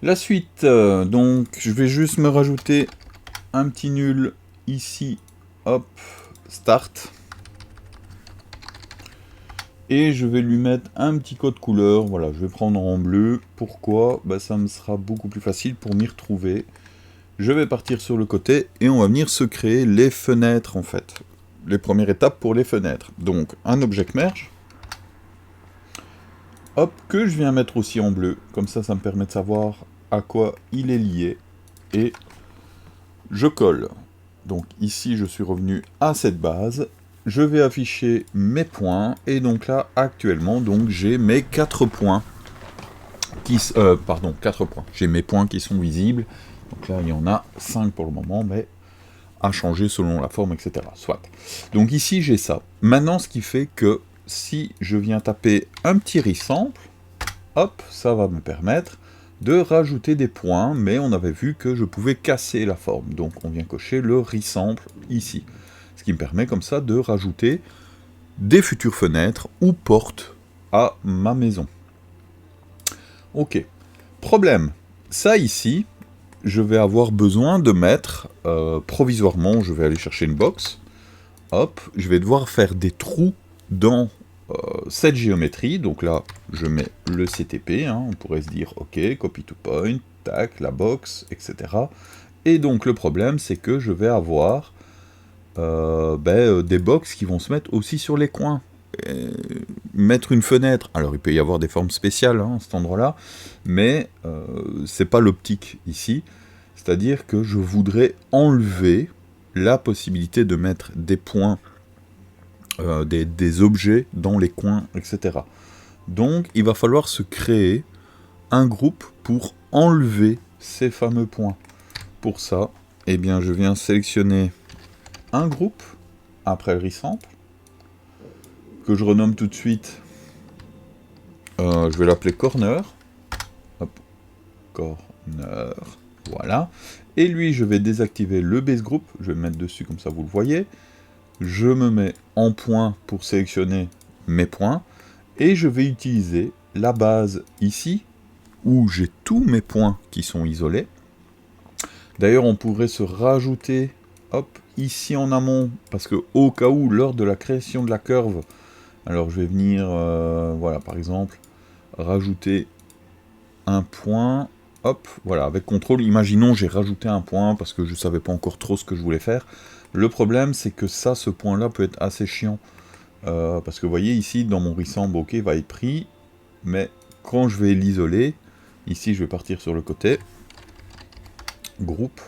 La suite, donc je vais juste me rajouter un petit nul ici, hop, start. Et je vais lui mettre un petit code couleur, voilà, je vais prendre en bleu. Pourquoi? Bah, ça me sera beaucoup plus facile pour m'y retrouver. Je vais partir sur le côté et on va venir se créer les fenêtres en fait. Les premières étapes pour les fenêtres. Donc un object merge, hop, que je viens mettre aussi en bleu. Comme ça me permet de savoir à quoi il est lié. Et je colle. Donc ici, je suis revenu à cette base. Je vais afficher mes points. Et donc là, actuellement, donc j'ai mes 4 points. Pardon, 4 points. J'ai mes points qui sont visibles. Donc là, il y en a 5 pour le moment, mais à changer selon la forme, etc. Soit. Donc ici, j'ai ça. Maintenant, ce qui fait que si je viens taper un petit resample, hop, ça va me permettre de rajouter des points, mais on avait vu que je pouvais casser la forme. Donc on vient cocher le resample ici. Ce qui me permet comme ça de rajouter des futures fenêtres ou portes à ma maison. Ok. Problème. Ça ici, je vais avoir besoin de mettre, provisoirement, je vais aller chercher une box. Hop, je vais devoir faire des trous dans cette géométrie. Donc là, je mets le CTP, hein, on pourrait se dire, ok, copy to point, tac, la box, etc. Et donc le problème, c'est que je vais avoir des box qui vont se mettre aussi sur les coins. Mettre une fenêtre, alors il peut y avoir des formes spéciales hein, à cet endroit-là, mais c'est pas l'optique ici. C'est-à-dire que je voudrais enlever la possibilité de mettre des points, des objets dans les coins, etc. Donc il va falloir se créer un groupe pour enlever ces fameux points. Pour ça, eh bien, je viens sélectionner un groupe après le resample, que je renomme tout de suite. Je vais l'appeler corner. Hop, corner. Voilà. Et lui, je vais désactiver le base group. Je vais le mettre dessus comme ça, vous le voyez. Je me mets en point pour sélectionner mes points. Et je vais utiliser la base ici, où j'ai tous mes points qui sont isolés. D'ailleurs, on pourrait se rajouter, hop, ici en amont, parce que au cas où, lors de la création de la curve, alors je vais venir, voilà, par exemple, rajouter un point, hop, voilà, avec contrôle, imaginons j'ai rajouté un point, parce que je ne savais pas encore trop ce que je voulais faire. Le problème, c'est que ça, ce point-là peut être assez chiant, parce que vous voyez, ici, dans mon resample, ok, va être pris, mais quand je vais l'isoler, ici, je vais partir sur le côté, groupe,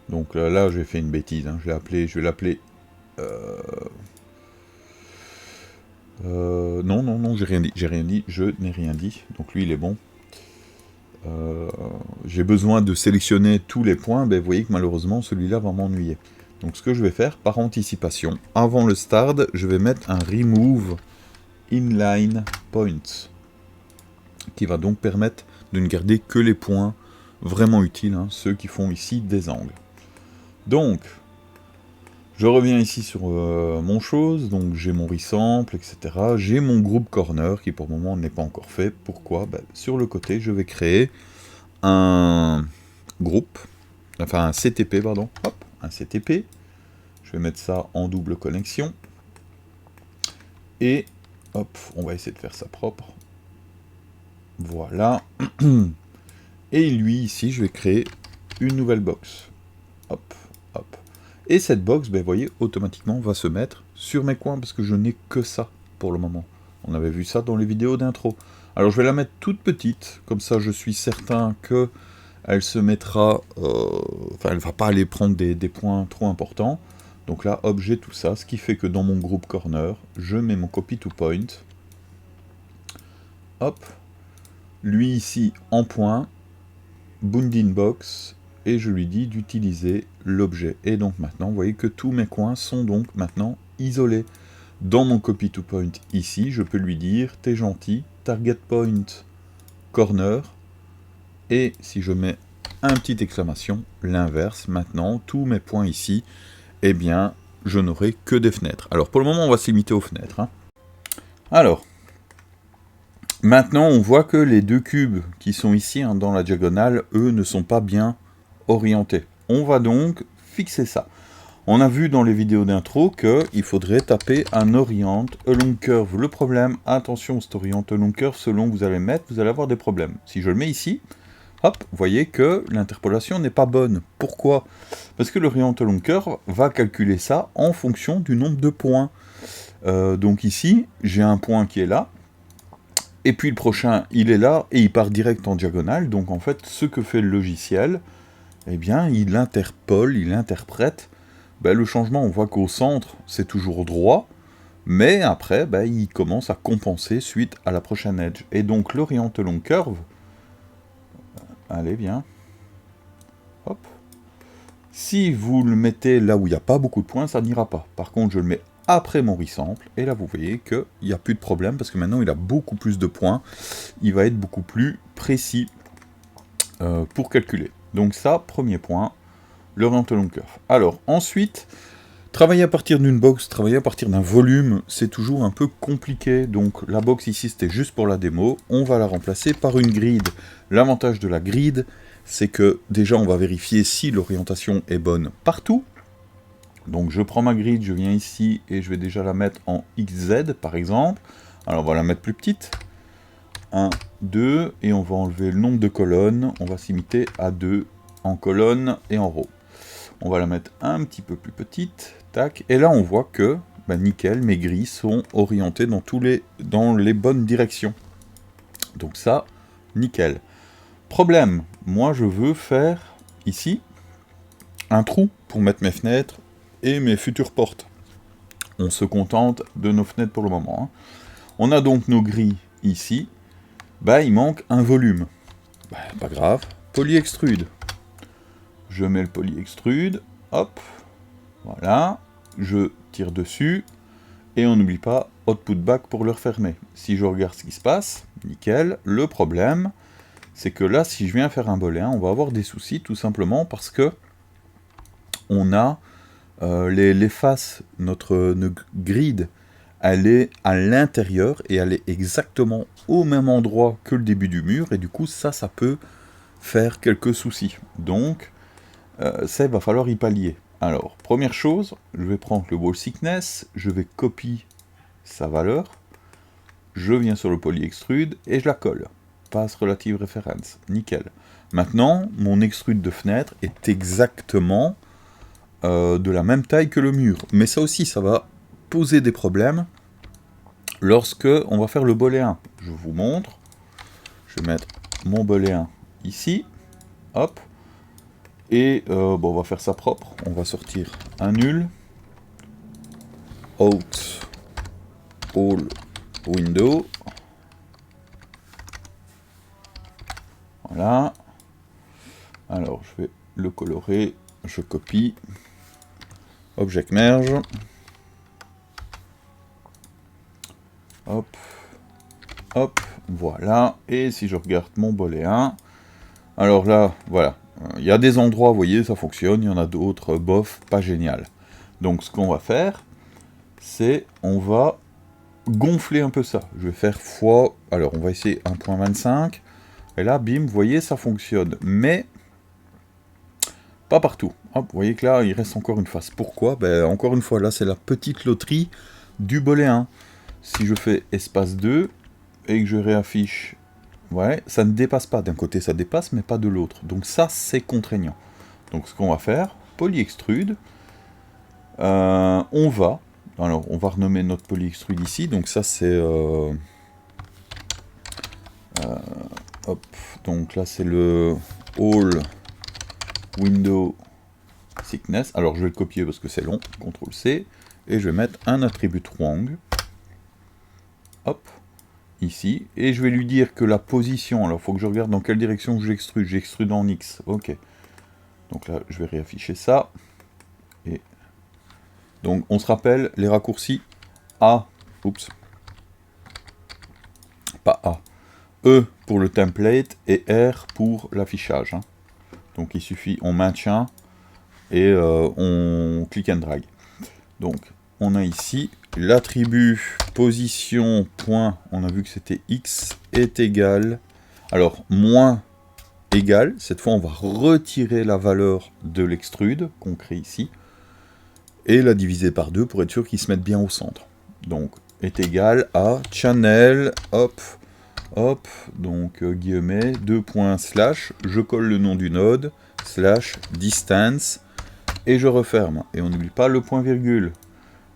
donc là j'ai fait une bêtise, hein. Je vais l'appeler non, j'ai rien dit, je n'ai rien dit, donc lui il est bon. J'ai besoin de sélectionner tous les points, ben vous voyez que malheureusement celui-là va m'ennuyer. Donc ce que je vais faire, par anticipation, avant le start, je vais mettre un remove inline points, qui va donc permettre de ne garder que les points vraiment utiles, hein, ceux qui font ici des angles. Donc, je reviens ici sur mon chose, donc j'ai mon resample, etc. J'ai mon groupe corner qui pour le moment n'est pas encore fait. Pourquoi? Sur le côté, je vais créer un groupe, enfin un CTP, pardon, hop, un CTP. Je vais mettre ça en double connexion. Et hop, on va essayer de faire ça propre. Voilà. Et lui, ici, je vais créer une nouvelle box. Hop, hop. Et cette box, vous voyez, automatiquement va se mettre sur mes coins, parce que je n'ai que ça pour le moment. On avait vu ça dans les vidéos d'intro. Alors je vais la mettre toute petite, comme ça je suis certain que elle se mettra... enfin, elle ne va pas aller prendre des points trop importants. Donc là, hop, j'ai tout ça, ce qui fait que dans mon groupe corner, je mets mon copy to point. Hop. Lui ici en point, bounding box, et je lui dis d'utiliser l'objet. Et donc maintenant, vous voyez que tous mes coins sont donc maintenant isolés. Dans mon copy to point ici, je peux lui dire, t'es gentil, target point corner, et si je mets un petit exclamation, l'inverse, maintenant, tous mes points ici, eh bien, je n'aurai que des fenêtres. Alors pour le moment, on va se limiter aux fenêtres, hein. Alors, Maintenant, on voit que les deux cubes qui sont ici, hein, dans la diagonale, eux, ne sont pas bien orientés. On va donc fixer ça. On a vu dans les vidéos d'intro qu'il faudrait taper un orient along curve. Le problème, attention, cet orient along curve, selon que vous allez mettre, vous allez avoir des problèmes. Si je le mets ici, hop, vous voyez que l'interpolation n'est pas bonne. Pourquoi? Parce que l'orient along curve va calculer ça en fonction du nombre de points. Donc ici, j'ai un point qui est là, et puis le prochain, il est là, et il part direct en diagonale. Donc en fait, ce que fait le logiciel, eh bien, il interpole, il interprète le changement. On voit qu'au centre, c'est toujours droit, mais après, il commence à compenser suite à la prochaine edge. Et donc l'orient along curve, allez, viens, hop, si vous le mettez là où il n'y a pas beaucoup de points, ça n'ira pas. Par contre, je le mets après mon resample, et là vous voyez qu'il n'y a plus de problème, parce que maintenant il a beaucoup plus de points, il va être beaucoup plus précis pour calculer. Donc ça, premier point, l'orient along curve. Alors ensuite, travailler à partir d'une box, travailler à partir d'un volume, c'est toujours un peu compliqué. Donc la box ici, c'était juste pour la démo, on va la remplacer par une grid. L'avantage de la grid, c'est que déjà on va vérifier si l'orientation est bonne partout. Donc je prends ma grid, je viens ici et je vais déjà la mettre en XZ par exemple. Alors on va la mettre plus petite. 1, 2, et on va enlever le nombre de colonnes. On va s'imiter à 2 en colonne et en row. On va la mettre un petit peu plus petite. Tac. Et là on voit que, nickel, mes grilles sont orientées dans les bonnes directions. Donc ça, nickel. Problème, moi je veux faire ici un trou pour mettre mes fenêtres et mes futures portes. On se contente de nos fenêtres pour le moment. On a donc nos grilles ici. Il manque un volume. Pas grave. Polyextrude. Je mets le polyextrude. Hop. Voilà. Je tire dessus. Et on n'oublie pas output back pour le refermer. Si je regarde ce qui se passe, nickel. Le problème, c'est que là, si je viens faire un bolet, on va avoir des soucis, tout simplement parce que on a les faces, notre grid, elle est à l'intérieur et elle est exactement au même endroit que le début du mur, et du coup ça peut faire quelques soucis. Donc ça, il va falloir y pallier. Alors, première chose, je vais prendre le wall thickness, je vais copier sa valeur, je viens sur le polyextrude et je la colle. Passe relative reference, nickel. Maintenant, mon extrude de fenêtre est exactement de la même taille que le mur. Mais ça aussi, ça va poser des problèmes lorsque on va faire le bolet 1. Je vous montre. Je vais mettre mon bolet 1 ici. Hop. Et on va faire ça propre. On va sortir un nul. Out. All. Window. Voilà. Alors, je vais le colorer. Je copie. Object merge. Hop. Hop. Voilà. Et si je regarde mon bolet 1, alors là, voilà. Il y a des endroits, vous voyez, ça fonctionne. Il y en a d'autres, bof, pas génial. Donc, ce qu'on va faire, c'est on va gonfler un peu ça. Je vais faire fois... Alors, on va essayer 1.25. Et là, bim, vous voyez, ça fonctionne. Mais pas partout. Hop, vous voyez que là, il reste encore une face. Pourquoi? Encore une fois, là, c'est la petite loterie du bolet 1. Si je fais espace 2 et que je réaffiche, ouais, ça ne dépasse pas. D'un côté, ça dépasse, mais pas de l'autre. Donc ça, c'est contraignant. Donc ce qu'on va faire, polyextrude, on va renommer notre polyextrude ici. Donc ça, c'est... hop, donc là, c'est le all window thickness. Alors je vais le copier parce que c'est long, CTRL-C, et je vais mettre un attribut wrong, hop, ici, et je vais lui dire que la position, alors il faut que je regarde dans quelle direction j'extrude en X, ok, donc là je vais réafficher ça, et donc on se rappelle les raccourcis A, oups, pas A, E pour le template, et R pour l'affichage, hein. Donc il suffit, on maintient, et on click and drag. Donc on a ici l'attribut position point, on a vu que c'était x est égal, alors moins égal, cette fois on va retirer la valeur de l'extrude qu'on crée ici, et la diviser par 2 pour être sûr qu'il se mette bien au centre. Donc est égal à channel, hop, hop, donc guillemets, 2 points slash, je colle le nom du node, slash distance, et je referme. Et on n'oublie pas le point virgule.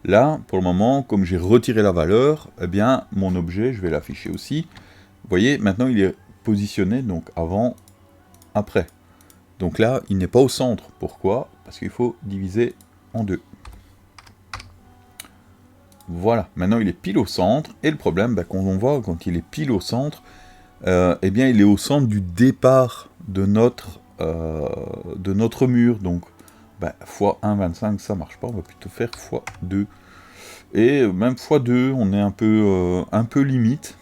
Là, pour le moment, comme j'ai retiré la valeur, eh bien, mon objet, je vais l'afficher aussi. Vous voyez, maintenant il est positionné, donc avant, après. Donc là, il n'est pas au centre. Pourquoi? Parce qu'il faut diviser en 2. Voilà, maintenant il est pile au centre, et le problème, quand on voit, quand il est pile au centre, eh bien il est au centre du départ de notre mur, donc fois 1,25 ça marche pas, on va plutôt faire fois 2. Et même fois 2, on est un peu limite.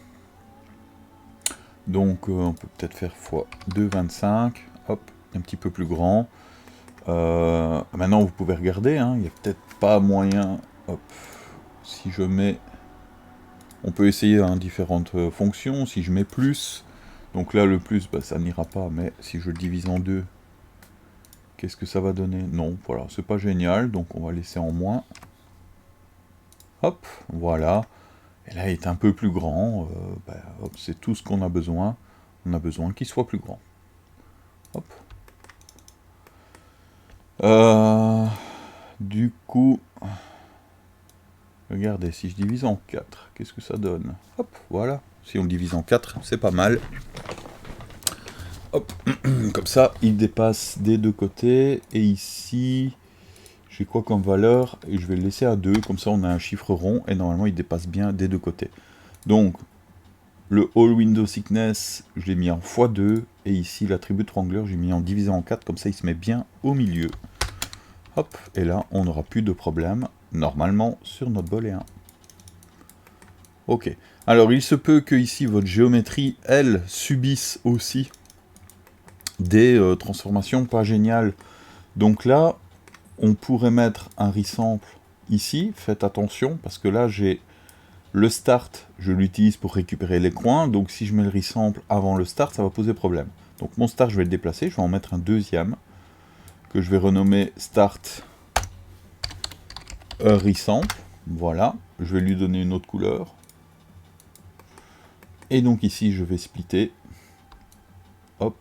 Donc on peut peut-être faire fois 2,25, hop, un petit peu plus grand. Maintenant vous pouvez regarder, hein, il n'y a peut-être pas moyen, hop, si je mets, on peut essayer différentes fonctions, si je mets plus, donc là le plus, ça n'ira pas, mais si je le divise en 2, qu'est-ce que ça va donner? Non, voilà, c'est pas génial, donc on va laisser en moins. Hop, voilà. Et là, il est un peu plus grand. Hop, c'est tout ce qu'on a besoin. On a besoin qu'il soit plus grand. Hop. Du coup, regardez, si je divise en 4, qu'est-ce que ça donne? Hop, voilà. Si on le divise en 4, c'est pas mal. Hop, comme ça, il dépasse des deux côtés. Et ici, j'ai quoi comme valeur? Et je vais le laisser à 2, comme ça on a un chiffre rond, et normalement il dépasse bien des deux côtés. Donc, le All Window Thickness, je l'ai mis en x2, et ici l'attribut Wrangler, j'ai mis en divisé en 4, comme ça il se met bien au milieu. Hop, et là on n'aura plus de problème, normalement, sur notre volet 1. Ok, alors il se peut que ici votre géométrie, elle, subisse aussi des transformations pas géniales. Donc là, on pourrait mettre un resample ici, faites attention, parce que là j'ai le start, je l'utilise pour récupérer les coins, donc si je mets le resample avant le start, ça va poser problème. Donc mon start, je vais le déplacer, je vais en mettre un deuxième, que je vais renommer start resample, voilà, je vais lui donner une autre couleur, et donc ici je vais splitter, hop,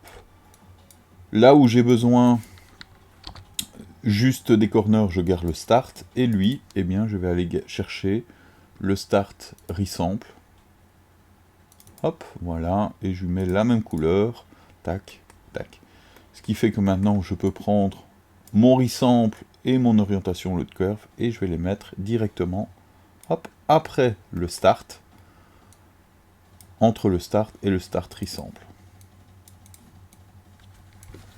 là où j'ai besoin juste des corners, je garde le start, et lui, eh bien, je vais aller chercher le start resample. Hop, voilà, et je lui mets la même couleur, tac, tac. Ce qui fait que maintenant, je peux prendre mon resample et mon orientation load curve, et je vais les mettre directement, hop, après le start, entre le start et le start resample.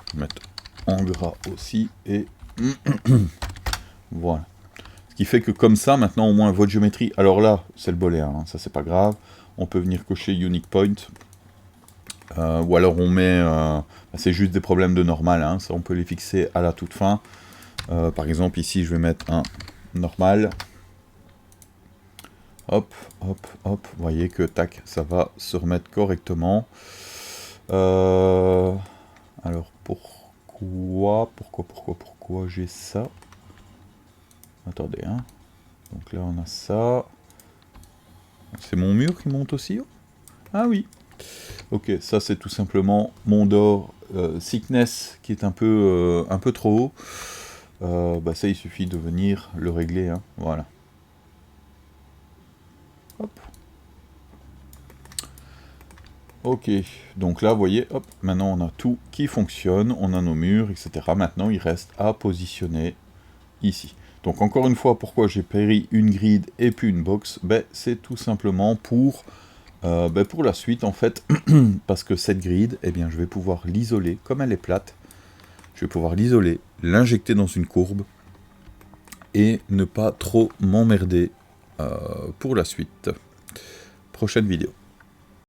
Je vais mettre en gras aussi, et voilà. Ce qui fait que comme ça, maintenant au moins votre géométrie, alors là, c'est le bolet, hein, ça c'est pas grave, on peut venir cocher unique point, ou alors on met, c'est juste des problèmes de normal, hein, ça on peut les fixer à la toute fin. Par exemple ici je vais mettre un normal, hop, hop, hop, vous voyez que tac, ça va se remettre correctement. Alors pourquoi j'ai ça? Attendez, hein. Donc là, on a ça. C'est mon mur qui monte aussi haut? Ah oui. Ok, ça c'est tout simplement mon door thickness qui est un peu trop haut. Ça, il suffit de venir le régler, hein. Voilà. Hop. Ok, donc là, vous voyez, hop, maintenant on a tout qui fonctionne, on a nos murs, etc. Maintenant, il reste à positionner ici. Donc encore une fois, pourquoi j'ai pris une grid et puis une box? C'est tout simplement pour la suite, en fait, parce que cette grid, eh bien, je vais pouvoir l'isoler, comme elle est plate, je vais pouvoir l'isoler, l'injecter dans une courbe, et ne pas trop m'emmerder pour la suite. Prochaine vidéo.